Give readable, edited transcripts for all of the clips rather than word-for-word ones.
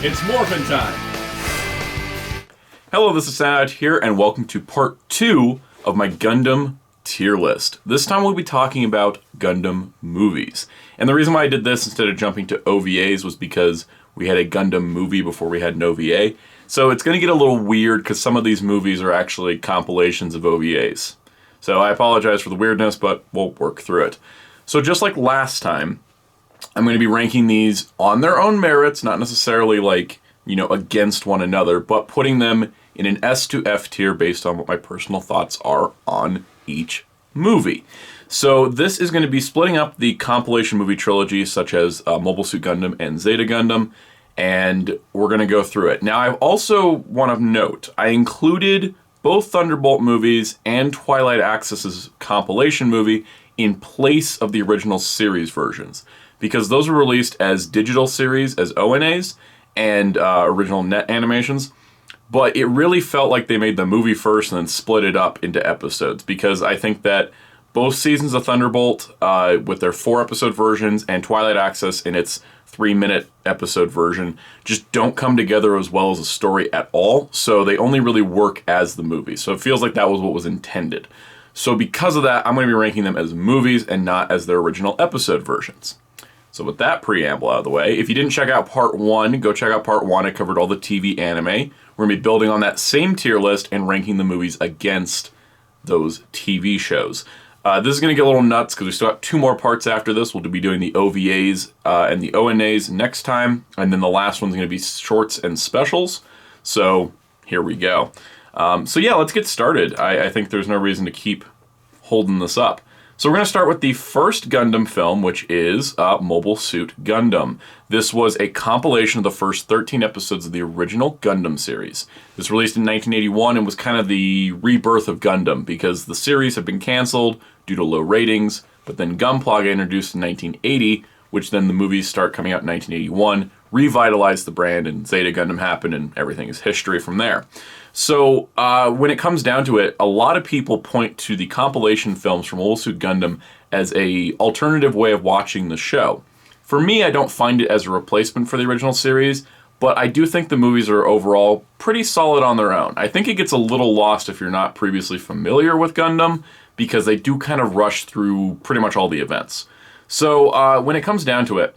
It's morphin' time! Hello, this is Soundout here, and welcome to part 2 of my Gundam tier list. This time we'll be talking about Gundam movies. And the reason why I did this instead of jumping to OVAs was because we had a Gundam movie before we had an OVA. So it's going to get a little weird because some of these movies are actually compilations of OVAs. So I apologize for the weirdness, but we'll work through it. So just like last time, I'm going to be ranking these on their own merits, not necessarily like, against one another, but putting them in an S to F tier based on what my personal thoughts are on each movie. So this is going to be splitting up the compilation movie trilogy, such as Mobile Suit Gundam and Zeta Gundam, and we're going to go through it. Now, I also want to note, I included both Thunderbolt movies and Twilight Axis' compilation movie in place of the original series versions, because those were released as digital series, as ONAs, and original net animations, but it really felt like they made the movie first and then split it up into episodes, because I think that both seasons of Thunderbolt, with their 4-episode versions, and Twilight Axis in its 3-minute episode version, just don't come together as well as a story at all, so they only really work as the movie. So it feels like that was what was intended. So because of that, I'm going to be ranking them as movies and not as their original episode versions. So with that preamble out of the way, if you didn't check out part 1, go check out part 1. I covered all the TV anime. We're going to be building on that same tier list and ranking the movies against those TV shows. This is going to get a little nuts because we still have 2 more parts after this. We'll be doing the OVAs and the ONAs next time, and then the last one's going to be shorts and specials. So here we go. So yeah, let's get started. I think there's no reason to keep holding this up. So we're going to start with the first Gundam film, which is Mobile Suit Gundam. This was a compilation of the first 13 episodes of the original Gundam series. It was released in 1981 and was kind of the rebirth of Gundam because the series had been canceled due to low ratings, but then Gunpla got introduced in 1980, which then the movies start coming out in 1981, revitalized the brand, and Zeta Gundam happened, and everything is history from there. So when it comes down to it, a lot of people point to the compilation films from Mobile Suit Gundam as a alternative way of watching the show. For me, I don't find it as a replacement for the original series, but I do think the movies are overall pretty solid on their own. I think it gets a little lost if you're not previously familiar with Gundam, because they do kind of rush through pretty much all the events. So when it comes down to it,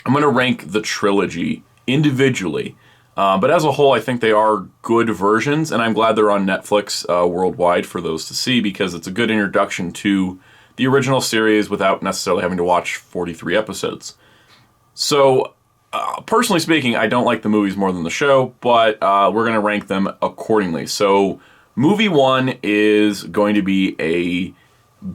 I'm going to rank the trilogy individually. But as a whole, I think they are good versions, and I'm glad they're on Netflix worldwide for those to see, because it's a good introduction to the original series without necessarily having to watch 43 episodes. So, personally speaking, I don't like the movies more than the show, but we're going to rank them accordingly. So, movie 1 is going to be a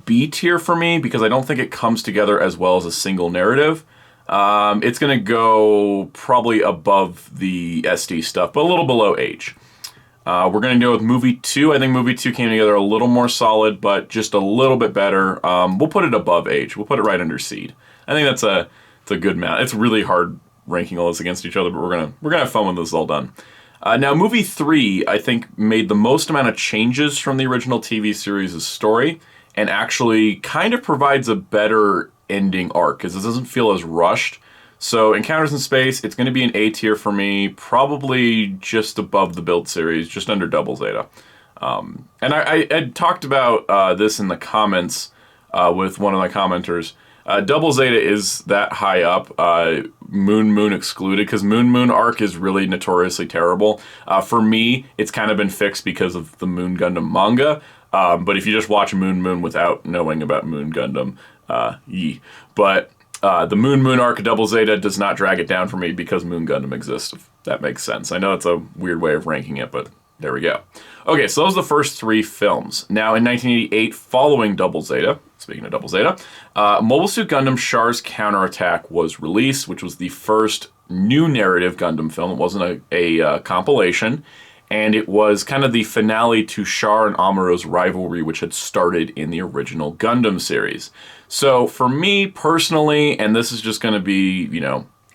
B tier for me, because I don't think it comes together as well as a single narrative. It's going to go probably above the SD stuff, but a little below H. We're going to go with movie 2. I think movie 2 came together a little more solid, but just a little bit better. We'll put it above H. We'll put it right under Seed. I think it's a good amount. It's really hard ranking all this against each other, but we're gonna have fun when this is all done. Now, movie 3, I think, made the most amount of changes from the original TV series' story, and actually kind of provides a better ending arc, because it doesn't feel as rushed. So Encounters in Space, it's going to be an A tier for me, probably just above the Build series, just under Double Zeta. And I had talked about this in the comments with one of my commenters. Double Zeta is that high up, Moon excluded, because Moon arc is really notoriously terrible. For me, it's kind of been fixed because of the Moon Gundam manga, but if you just watch Moon without knowing about Moon Gundam, But the Moon arc of Double Zeta does not drag it down for me because Moon Gundam exists, if that makes sense. I know it's a weird way of ranking it, but there we go. Okay, so those are the first 3 films. Now, in 1988, following Double Zeta, speaking of Double Zeta, Mobile Suit Gundam Char's Counterattack was released, which was the first new narrative Gundam film. It wasn't a compilation. And it was kind of the finale to Char and Amuro's rivalry, which had started in the original Gundam series. So for me personally, and this is just going to be,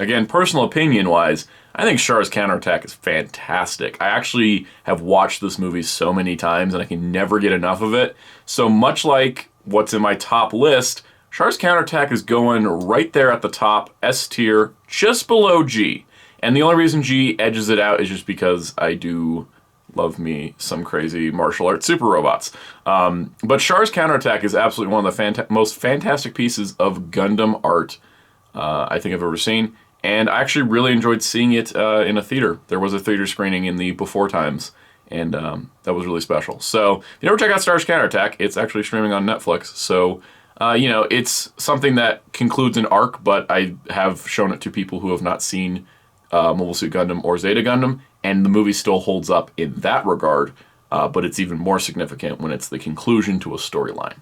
again, personal opinion-wise, I think Char's Counterattack is fantastic. I actually have watched this movie so many times, and I can never get enough of it. So much like what's in my top list, Char's Counterattack is going right there at the top, S tier, just below G. And the only reason G edges it out is just because I do love me some crazy martial arts super robots. But Char's Counterattack is absolutely one of the most fantastic pieces of Gundam art I think I've ever seen. And I actually really enjoyed seeing it in a theater. There was a theater screening in the before times, and that was really special. So if you ever check out Char's Counterattack, it's actually streaming on Netflix. So, you know, it's something that concludes an arc, but I have shown it to people who have not seen Mobile Suit Gundam or Zeta Gundam, and the movie still holds up in that regard, but it's even more significant when it's the conclusion to a storyline.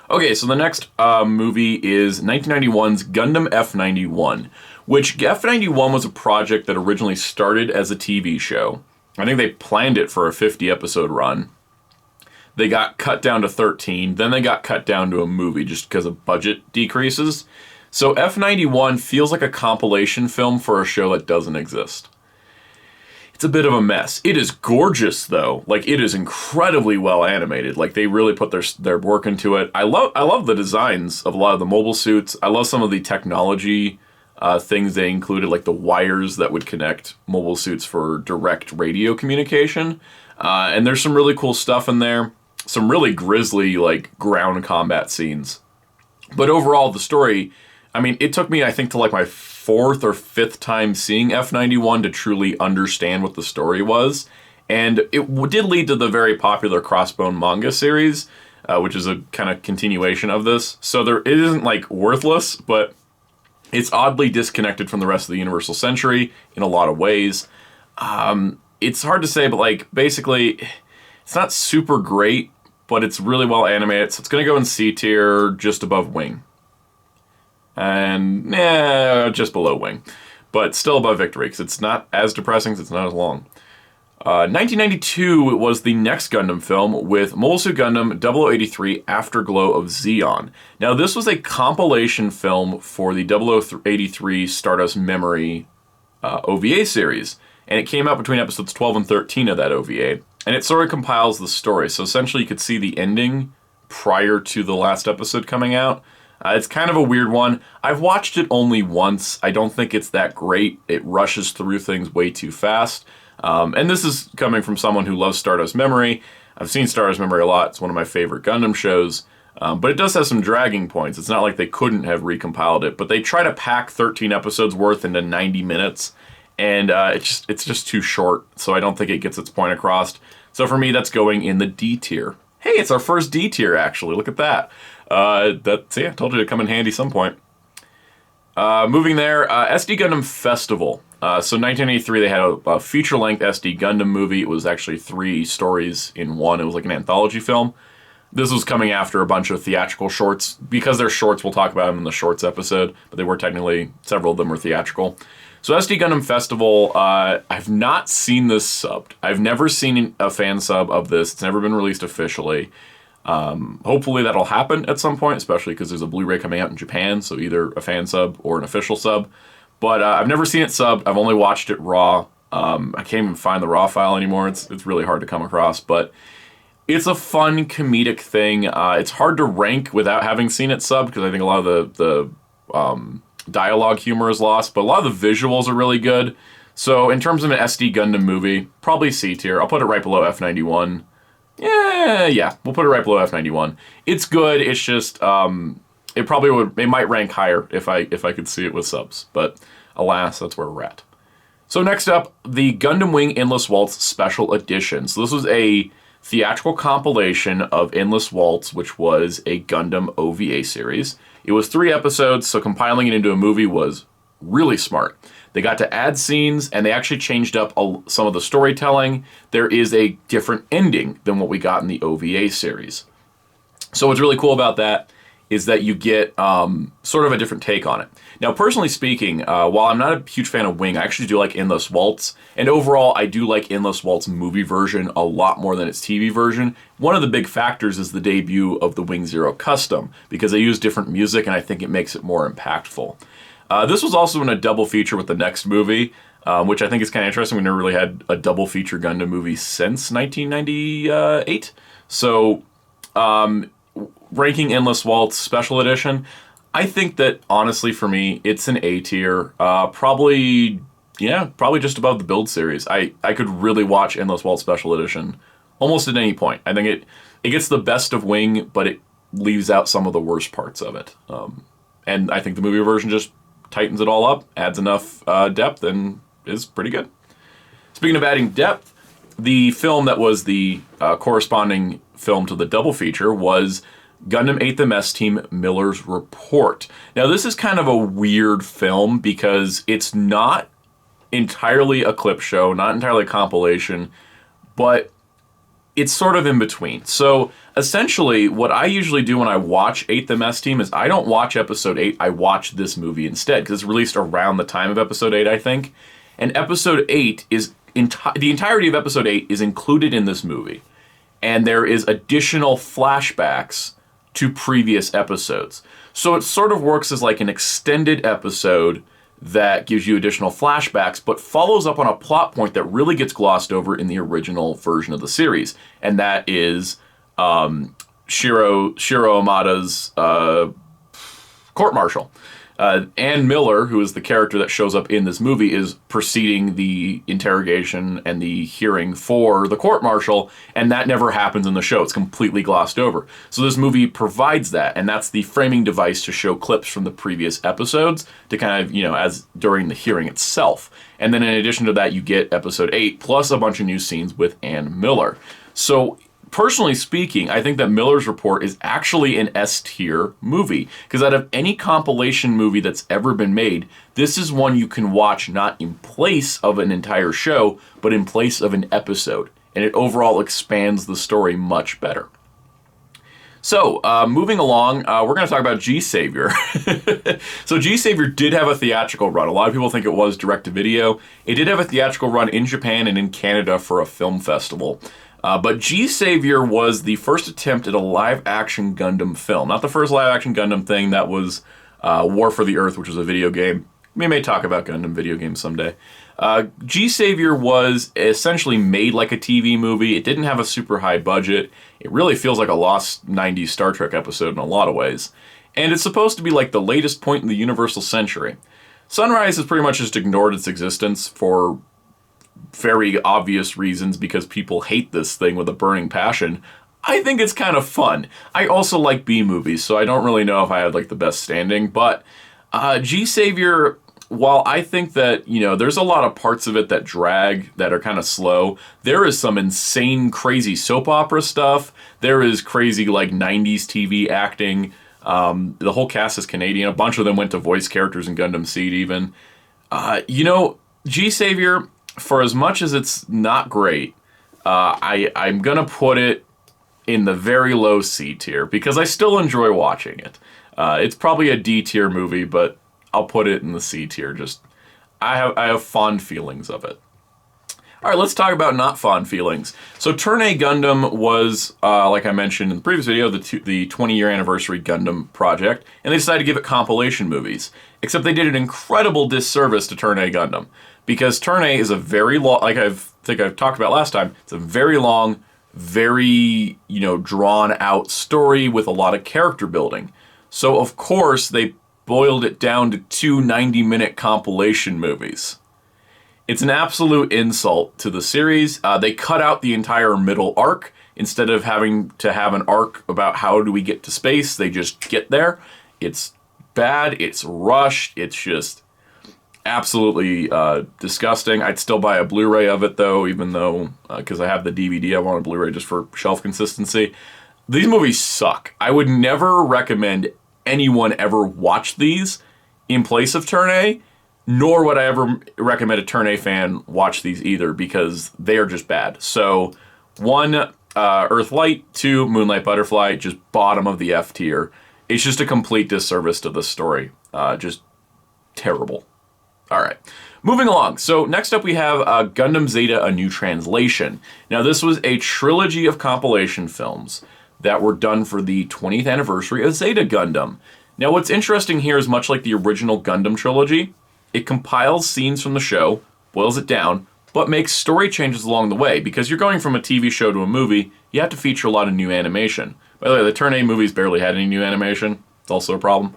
Okay, so the next movie is 1991's Gundam F91, which F91 was a project that originally started as a TV show. I think they planned it for a 50-episode run. They got cut down to 13, then they got cut down to a movie just because of budget decreases. So F91 feels like a compilation film for a show that doesn't exist. It's a bit of a mess. It is gorgeous, though. Like, it is incredibly well animated. Like, they really put their work into it. I love the designs of a lot of the mobile suits. I love some of the technology things they included, like the wires that would connect mobile suits for direct radio communication. And there's some really cool stuff in there. Some really grisly, like, ground combat scenes. But overall, the story, I mean, it took me, I think, to like my fourth or fifth time seeing F91 to truly understand what the story was. And it did lead to the very popular Crossbone manga series, which is a kind of continuation of this. So it isn't like worthless, but it's oddly disconnected from the rest of the Universal Century in a lot of ways. It's hard to say, but like basically, it's not super great, but it's really well animated. So it's going to go in C tier, just above Wing. And just below Wing, but still above Victory, because it's not as depressing, because it's not as long. 1992 was the next Gundam film with Mobile Suit Gundam 0083 Afterglow of Zeon. Now, this was a compilation film for the 0083 Stardust Memory OVA series, and it came out between episodes 12 and 13 of that OVA, and it sort of compiles the story. So essentially, you could see the ending prior to the last episode coming out. It's kind of a weird one. I've watched it only once. I don't think it's that great. It rushes through things way too fast. And this is coming from someone who loves Stardust Memory. I've seen Stardust Memory a lot. It's one of my favorite Gundam shows. But it does have some dragging points. It's not like they couldn't have recompiled it, but they try to pack 13 episodes worth into 90 minutes. And it's just too short, so I don't think it gets its point across. So for me, that's going in the D tier. Hey, it's our first D tier, actually. Look at that. I told you to come in handy some point. Moving there, SD Gundam Festival. So 1983, they had a feature-length SD Gundam movie. It was actually 3 stories in one. It was like an anthology film. This was coming after a bunch of theatrical shorts. Because they're shorts, we'll talk about them in the shorts episode, but they were technically, several of them were theatrical. So SD Gundam Festival, I've not seen this subbed. I've never seen a fan sub of this. It's never been released officially. Hopefully that'll happen at some point, especially because there's a Blu-ray coming out in Japan, so either a fan sub or an official sub. But I've never seen it subbed. I've only watched it raw. I can't even find the raw file anymore. It's really hard to come across, but it's a fun comedic thing. It's hard to rank without having seen it subbed, because I think a lot of the dialogue humor is lost, but a lot of the visuals are really good. So in terms of an SD Gundam movie, probably C tier. I'll put it right below F91. Yeah, we'll put it right below F91. It's good. It's just it might rank higher if I could see it with subs, but alas, that's where we're at. So next up, the Gundam Wing Endless Waltz Special Edition. So this was a theatrical compilation of Endless Waltz, which was a Gundam OVA series. It was 3 episodes, so compiling it into a movie was really smart. They got to add scenes, and they actually changed up some of the storytelling. There is a different ending than what we got in the OVA series. So what's really cool about that is that you get sort of a different take on it. Now, personally speaking, while I'm not a huge fan of Wing, I actually do like Endless Waltz. And overall, I do like Endless Waltz movie version a lot more than its TV version. One of the big factors is the debut of the Wing Zero Custom, because they use different music, and I think it makes it more impactful. This was also in a double feature with the next movie, which I think is kind of interesting. We never really had a double feature Gundam movie since 1998. So, ranking Endless Waltz Special Edition, I think that, honestly, for me, it's an A tier. Probably Yeah, probably just above the Build series. I could really watch Endless Waltz Special Edition almost at any point. I think it gets the best of Wing, but it leaves out some of the worst parts of it. And I think the movie version just tightens it all up, adds enough depth, and is pretty good. Speaking of adding depth, the film that was the corresponding film to the double feature was Gundam 8th MS Team Miller's Report. Now, this is kind of a weird film because it's not entirely a clip show, not entirely a compilation, but it's sort of in between. So, essentially, what I usually do when I watch 8th MS Team is I don't watch Episode 8, I watch this movie instead, because it's released around the time of Episode 8, I think. And Episode 8 is, the entirety of Episode 8 is included in this movie. And there is additional flashbacks to previous episodes. So it sort of works as like an extended episode that gives you additional flashbacks, but follows up on a plot point that really gets glossed over in the original version of the series. And that is Shiro Amada's court-martial. Ann Miller, who is the character that shows up in this movie, is preceding the interrogation and the hearing for the court-martial, and that never happens in the show. It's completely glossed over. So this movie provides that, and that's the framing device to show clips from the previous episodes to kind of, as during the hearing itself. And then in addition to that, you get Episode 8, plus a bunch of new scenes with Ann Miller. So personally speaking, I think that Miller's Report is actually an S-tier movie, because out of any compilation movie that's ever been made, this is one you can watch not in place of an entire show, but in place of an episode, and it overall expands the story much better. So, moving along, we're going to talk about G-Savior. So G-Savior did have a theatrical run. A lot of people think it was direct-to-video. It did have a theatrical run in Japan and in Canada for a film festival. But G-Savior was the first attempt at a live-action Gundam film. Not the first live-action Gundam thing. That was War for the Earth, which was a video game. We may talk about Gundam video games someday. G-Savior was essentially made like a TV movie. It didn't have a super high budget. It really feels like a lost 90s Star Trek episode in a lot of ways. And it's supposed to be like the latest point in the Universal Century. Sunrise has pretty much just ignored its existence for very obvious reasons, because people hate this thing with a burning passion. I think it's kind of fun. I also like B-movies, so I don't really know if I had like the best standing, but G-Savior, while I think that, there's a lot of parts of it that drag, that are kind of slow, there is some insane, crazy soap opera stuff. There is crazy, like, 90s TV acting. The whole cast is Canadian. A bunch of them went to voice characters in Gundam Seed, even. G-Savior, for as much as it's not great, I'm going to put it in the very low C tier, because I still enjoy watching it. It's probably a D tier movie, but I'll put it in the C tier. Just, I have fond feelings of it. All right, let's talk about not fond feelings. So Turn A Gundam was, like I mentioned in the previous video, the 20-year anniversary Gundam project, and they decided to give it compilation movies. Except they did an incredible disservice to Turn A Gundam, because Turn A is a very long, like I think I've talked about last time, it's a very long, very, drawn out story with a lot of character building. So of course they boiled it down to 2 90-minute compilation movies. It's an absolute insult to the series. They cut out the entire middle arc. Instead of having to have an arc about how do we get to space, they just get there. It's bad, it's rushed, it's just absolutely disgusting. I'd still buy a Blu-ray of it, though, even though, because I have the DVD, I want a Blu-ray just for shelf consistency. These movies suck. I would never recommend anyone ever watch these in place of Turn A, nor would I ever recommend a Turn A fan watch these either, because they are just bad. So, 1, Earthlight, 2, Moonlight Butterfly, just bottom of the F tier. It's just a complete disservice to the story. Just terrible. All right, moving along. So next up we have Gundam Zeta, A New Translation. Now this was a trilogy of compilation films that were done for the 20th anniversary of Zeta Gundam. Now what's interesting here is, much like the original Gundam trilogy, it compiles scenes from the show, boils it down, but makes story changes along the way. Because you're going from a TV show to a movie, you have to feature a lot of new animation. By the way, the Turn A movies barely had any new animation. It's also a problem.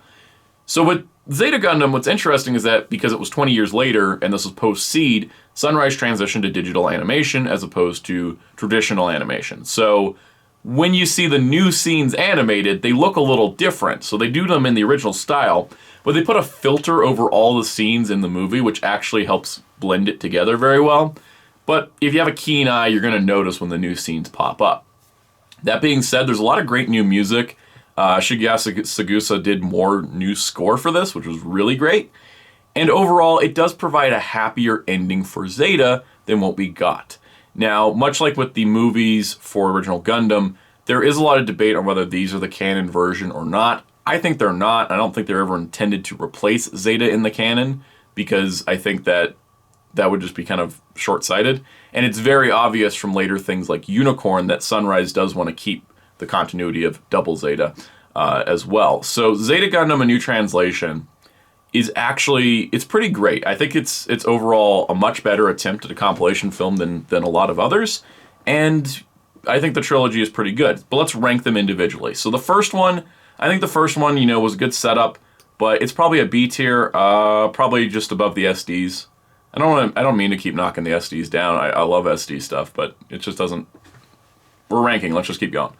So with Zeta Gundam, what's interesting is that because it was 20 years later, and this was post-Seed, Sunrise transitioned to digital animation as opposed to traditional animation. So when you see the new scenes animated, they look a little different. So they do them in the original style, but they put a filter over all the scenes in the movie, which actually helps blend it together very well. But if you have a keen eye, you're going to notice when the new scenes pop up. That being said, there's a lot of great new music. Shigeyasu Sagusa did more new score for this, which was really great. And overall, it does provide a happier ending for Zeta than what we got. Now, much like with the movies for original Gundam, there is a lot of debate on whether these are the canon version or not. I think they're not. I don't think they're ever intended to replace Zeta in the canon, because I think that would just be kind of short-sighted. And it's very obvious from later things like Unicorn that Sunrise does want to keep the continuity of Double Zeta as well. So Zeta Gundam, A New Translation, is actually, it's pretty great. I think it's overall a much better attempt at a compilation film than a lot of others. And I think the trilogy is pretty good. But let's rank them individually. So the first one, I think the first one, was a good setup, but it's probably a B tier, probably just above the SDs. I don't mean to keep knocking the SDs down. I love SD stuff, but it just doesn't. We're ranking. Let's just keep going.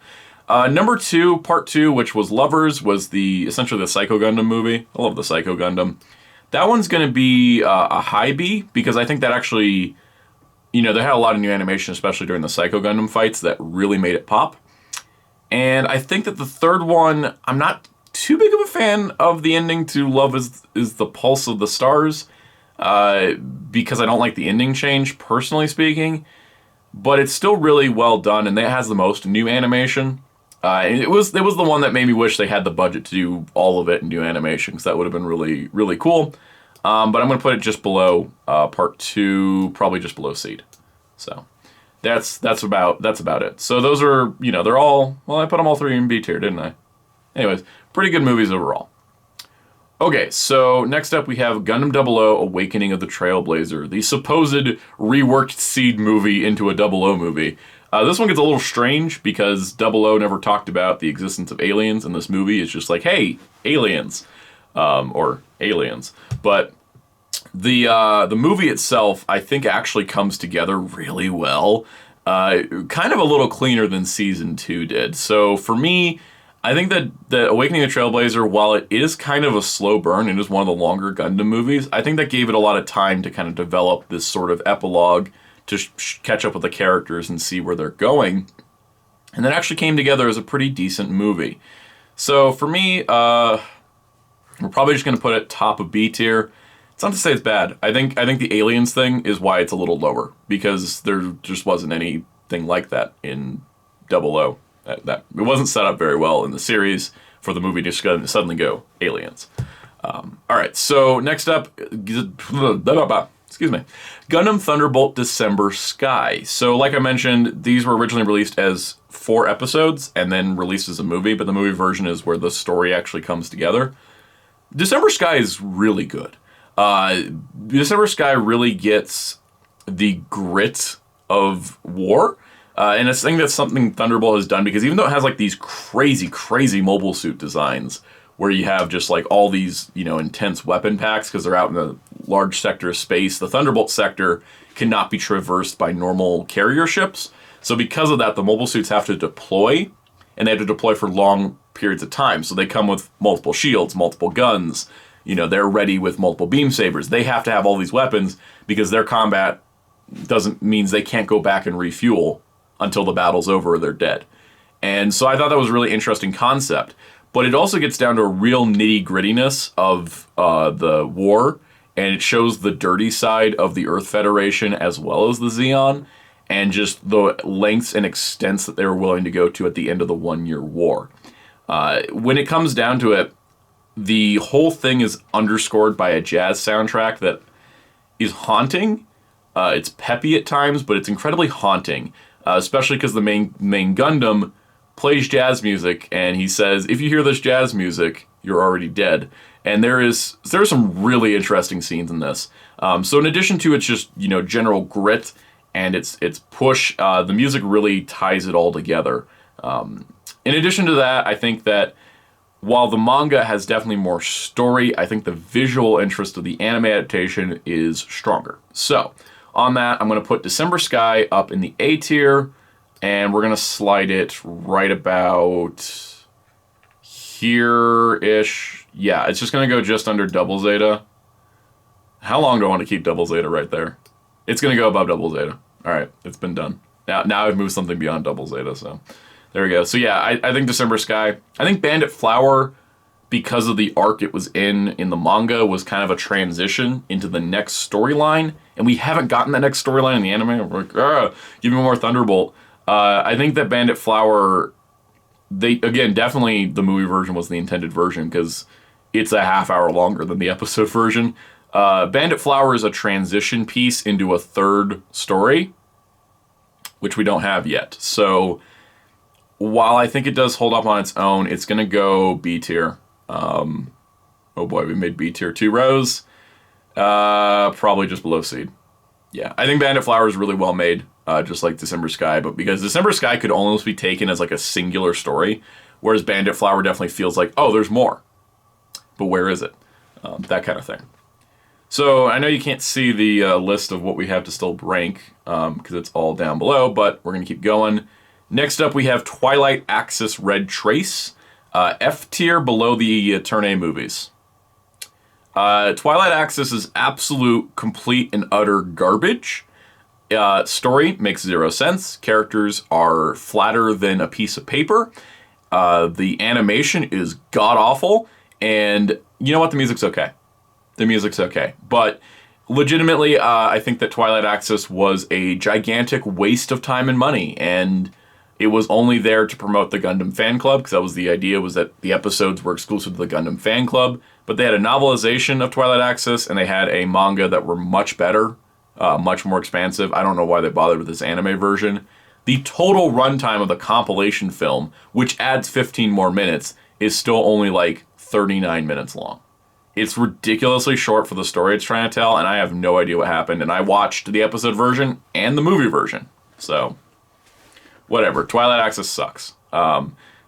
Number 2, part 2, which was Lovers, was essentially the Psycho Gundam movie. I love the Psycho Gundam. That one's going to be a high B, because I think that actually, they had a lot of new animation, especially during the Psycho Gundam fights, that really made it pop. And I think that the third one, I'm not too big of a fan of the ending to Love is the Pulse of the Stars, because I don't like the ending change, personally speaking. But it's still really well done, and it has the most new animation. And it was the one that made me wish they had the budget to do all of it in new animation, because that would have been really, really cool. But I'm going to put it just below part 2, probably just below Seed. So that's about it. So those are, they're all, well, I put them all 3 in B tier, didn't I? Anyways, pretty good movies overall. Okay, so next up we have Gundam 00 Awakening of the Trailblazer, the supposed reworked Seed movie into a 00 movie. This one gets a little strange because 00 never talked about the existence of aliens, and this movie is just like, hey, aliens, or aliens. But the movie itself, I think, actually comes together really well, kind of a little cleaner than Season 2 did. So for me, I think that Awakening the Trailblazer, while it is kind of a slow burn, it is one of the longer Gundam movies, I think that gave it a lot of time to kind of develop this sort of epilogue to catch up with the characters and see where they're going. And that actually came together as a pretty decent movie. So for me, we're probably just going to put it top of B tier. It's not to say it's bad. I think the aliens thing is why it's a little lower, because there just wasn't anything like that in 00. That it wasn't set up very well in the series for the movie to suddenly go aliens. All right, so next up, excuse me, Gundam Thunderbolt December Sky. So like I mentioned, these were originally released as 4 episodes and then released as a movie, but the movie version is where the story actually comes together. December Sky is really good. December Sky really gets the grit of war. And I think that's something Thunderbolt has done, because even though it has like these crazy, crazy mobile suit designs where you have just like all these, intense weapon packs because they're out in a large sector of space, the Thunderbolt sector cannot be traversed by normal carrier ships. So because of that, the mobile suits have to deploy, and they have to deploy for long periods of time. So they come with multiple shields, multiple guns, they're ready with multiple beam sabers. They have to have all these weapons because their combat means they can't go back and refuel until the battle's over or they're dead. And so I thought that was a really interesting concept. But it also gets down to a real nitty-grittiness of the war, and it shows the dirty side of the Earth Federation as well as the Zeon, and just the lengths and extents that they were willing to go to at the end of the 1-year war. When it comes down to it, the whole thing is underscored by a jazz soundtrack that is haunting. It's peppy at times, but it's incredibly haunting. Especially because the main Gundam plays jazz music, and he says, if you hear this jazz music, you're already dead. And there are some really interesting scenes in this. So in addition to its just, general grit and its push, the music really ties it all together. In addition to that, I think that while the manga has definitely more story, I think the visual interest of the anime adaptation is stronger. So, on that, I'm going to put December Sky up in the A tier, and we're going to slide it right about here-ish. Yeah, it's just going to go just under Double Zeta. How long do I want to keep Double Zeta right there? It's going to go above Double Zeta. All right, it's been done. Now I've moved something beyond Double Zeta, so there we go. So yeah, I think December Sky. I think Bandit Flower, because of the arc it was in the manga, was kind of a transition into the next storyline, and we haven't gotten that next storyline in the anime. We're like, give me more Thunderbolt. I think that Bandit Flower, definitely the movie version was the intended version because it's a half hour longer than the episode version. Bandit Flower is a transition piece into a third story, which we don't have yet. So while I think it does hold up on its own, it's going to go B tier. Oh boy, we made B tier 2 rows. Probably just below Seed. Yeah, I think Bandit Flower is really well made, just like December Sky, but because December Sky could almost be taken as like a singular story, whereas Bandit Flower definitely feels like, oh, there's more. But where is it? That kind of thing. So I know you can't see the list of what we have to still rank because it's all down below, but we're going to keep going. Next up, we have Twilight Axis Red Trace, F tier below the Turn A movies. Twilight Axis is absolute, complete, and utter garbage. Story makes zero sense. Characters are flatter than a piece of paper. The animation is god-awful, and you know what? The music's okay. The music's okay. But legitimately, I think that Twilight Axis was a gigantic waste of time and money, and it was only there to promote the Gundam fan club, because that was the idea, was that the episodes were exclusive to the Gundam fan club. But they had a novelization of Twilight Axis, and they had a manga that were much better, much more expansive. I don't know why they bothered with this anime version. The total runtime of the compilation film, which adds 15 more minutes, is still only like 39 minutes long. It's ridiculously short for the story it's trying to tell, and I have no idea what happened. And I watched the episode version and the movie version. So, whatever. Twilight Axis sucks.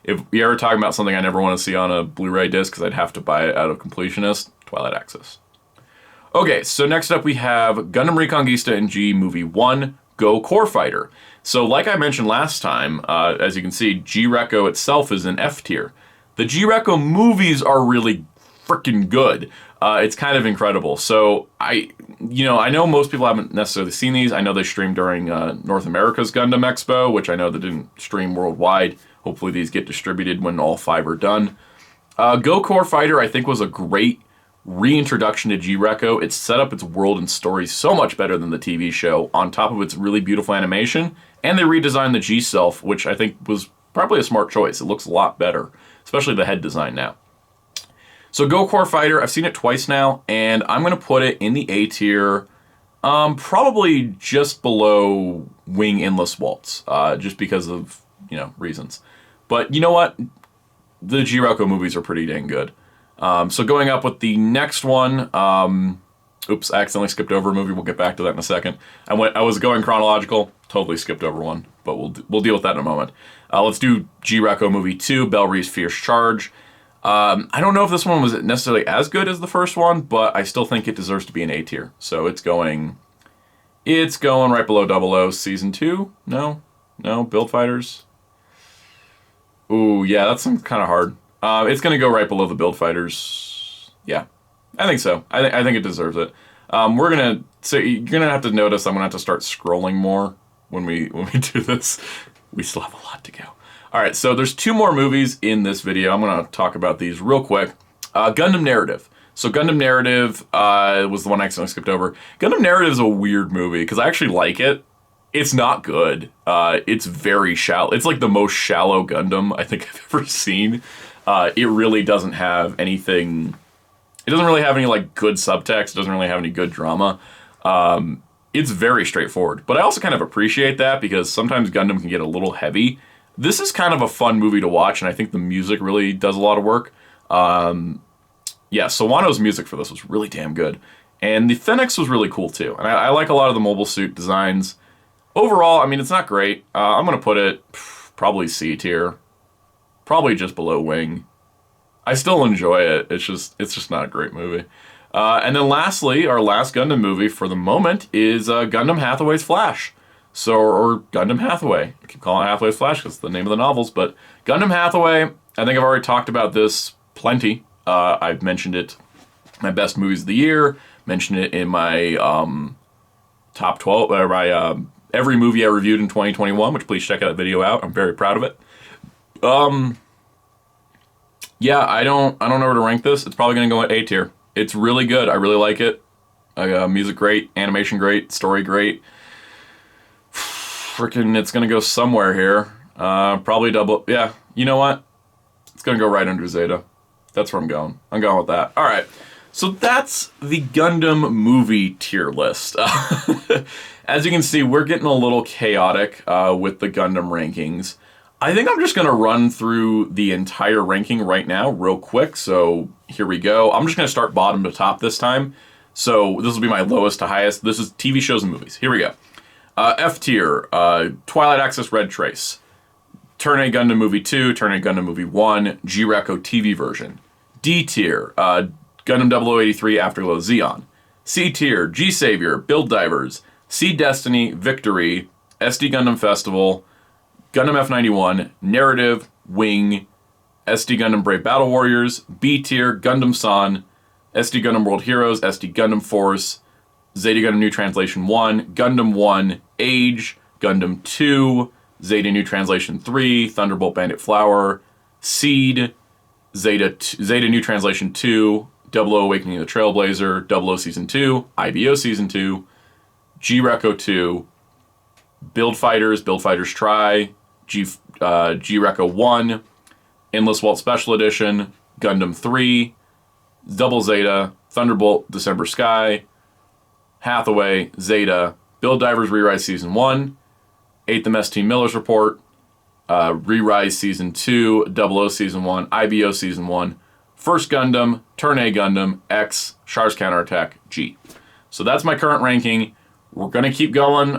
If you're ever talking about something I never want to see on a Blu-ray disc because I'd have to buy it out of Completionist, Twilight Axis. Okay, so next up we have Gundam Reconquista in G Movie 1, Go Core Fighter. So like I mentioned last time, as you can see, G-Reco itself is in F tier. The G-Reco movies are really freaking good. It's kind of incredible. So I know most people haven't necessarily seen these. I know they streamed during North America's Gundam Expo, which I know they didn't stream worldwide. Hopefully these get distributed when all 5 are done. Go Core Fighter, I think, was a great reintroduction to G-Reco. It set up its world and story so much better than the TV show, on top of its really beautiful animation, and they redesigned the G-Self, which I think was probably a smart choice. It looks a lot better, especially the head design now. So Go Core Fighter, I've seen it twice now, and I'm going to put it in the A tier, probably just below Wing Endless Waltz, just because of, reasons. But you know what? The G-Reco movies are pretty dang good. So going up with the next one, oops, I accidentally skipped over a movie. We'll get back to that in a second. I was going chronological, totally skipped over one, but we'll deal with that in a moment. Let's do G-Reco movie 2, Bellry's Fierce Charge. I don't know if this one was necessarily as good as the first one, but I still think it deserves to be an A tier. So it's going right below 00 Season 2. No, Build Fighters. Ooh, yeah, that's kind of hard. It's going to go right below the Build Fighters. Yeah, I think so. I think it deserves it. You're going to have to notice I'm going to have to start scrolling more when we do this. We still have a lot to go. All right, so there's 2 more movies in this video. I'm going to talk about these real quick. Gundam Narrative. So Gundam Narrative was the one I accidentally skipped over. Gundam Narrative is a weird movie because I actually like it. It's not good. It's very shallow. It's like the most shallow Gundam I think I've ever seen. It really doesn't have anything. It doesn't really have any like good subtext. It doesn't really have any good drama. It's very straightforward. But I also kind of appreciate that because sometimes Gundam can get a little heavy. This is kind of a fun movie to watch, and I think the music really does a lot of work. Yeah, Sawano's music for this was really damn good. And the Phoenix was really cool too. And I like a lot of the mobile suit designs. Overall, I mean, it's not great. I'm going to put it probably C tier. Probably just below Wing. I still enjoy it. It's just not a great movie. And then lastly, our last Gundam movie for the moment is Gundam Hathaway's Flash. So, or Gundam Hathaway. I keep calling it Hathaway's Flash because it's the name of the novels, but Gundam Hathaway, I think I've already talked about this plenty. I've mentioned it, my best movies of the year, mentioned it in my top 12, or my every movie I reviewed in 2021, which please check that video out. I'm very proud of it. Yeah, I don't know where to rank this. It's probably going to go at A tier. It's really good. I really like it. Music great, animation great, story great. Freaking, it's going to go somewhere here. Probably double. Yeah, you know what? It's going to go right under Zeta. That's where I'm going. I'm going with that. All right. So that's the Gundam movie tier list. As you can see, we're getting a little chaotic with the Gundam rankings. I think I'm just going to run through the entire ranking right now real quick. So here we go. I'm just going to start bottom to top this time. So this will be my lowest to highest. This is TV shows and movies. Here we go. F tier, Twilight Axis Red Trace. Turn A Gundam Movie 2, Turn A Gundam Movie 1, G-Reco TV version. D tier, Gundam 0083 Afterglow Xeon. C tier, G-Savior, Build Divers, C Destiny, Victory, SD Gundam Festival, Gundam F91, Narrative, Wing, SD Gundam Brave Battle Warriors, B tier, Gundam San, SD Gundam World Heroes, SD Gundam Force, Zeta Gundam New Translation 1, Gundam 1, Age, Gundam 2, Zeta New Translation 3, Thunderbolt Bandit Flower, Seed, Zeta New Translation 2, 00 Awakening of the Trailblazer, 00 Season 2, IBO Season 2, G-Reco 2, Build Fighters Try, G-Reco 1, Endless Waltz Special Edition, Gundam 3, Double Zeta, Thunderbolt December Sky, Hathaway, Zeta, Build Divers Re-Rise Season 1, 8th MS Team Miller's Report, Re-Rise Season 2, 00 Season 1, IBO Season 1, First Gundam, Turn A Gundam, X, Char's Counterattack, G. So that's my current ranking. We're going to keep going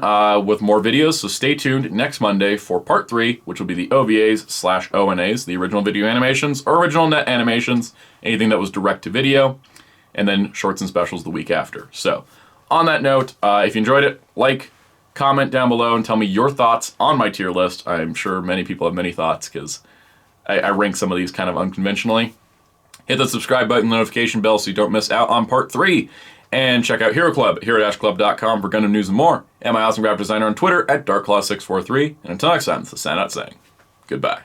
with more videos, so stay tuned next Monday for Part 3, which will be the OVAs/ONAs, the original video animations, or original net animations, anything that was direct to video, and then shorts and specials the week after. So, on that note, if you enjoyed it, like, comment down below and tell me your thoughts on my tier list. I'm sure many people have many thoughts because I rank some of these kind of unconventionally. Hit the subscribe button, notification bell so you don't miss out on Part 3. And check out Hero Club, hero-club.com for Gundam news and more. And my awesome graphic designer on Twitter at darklaw643. And until next time, it's the Soundout saying goodbye.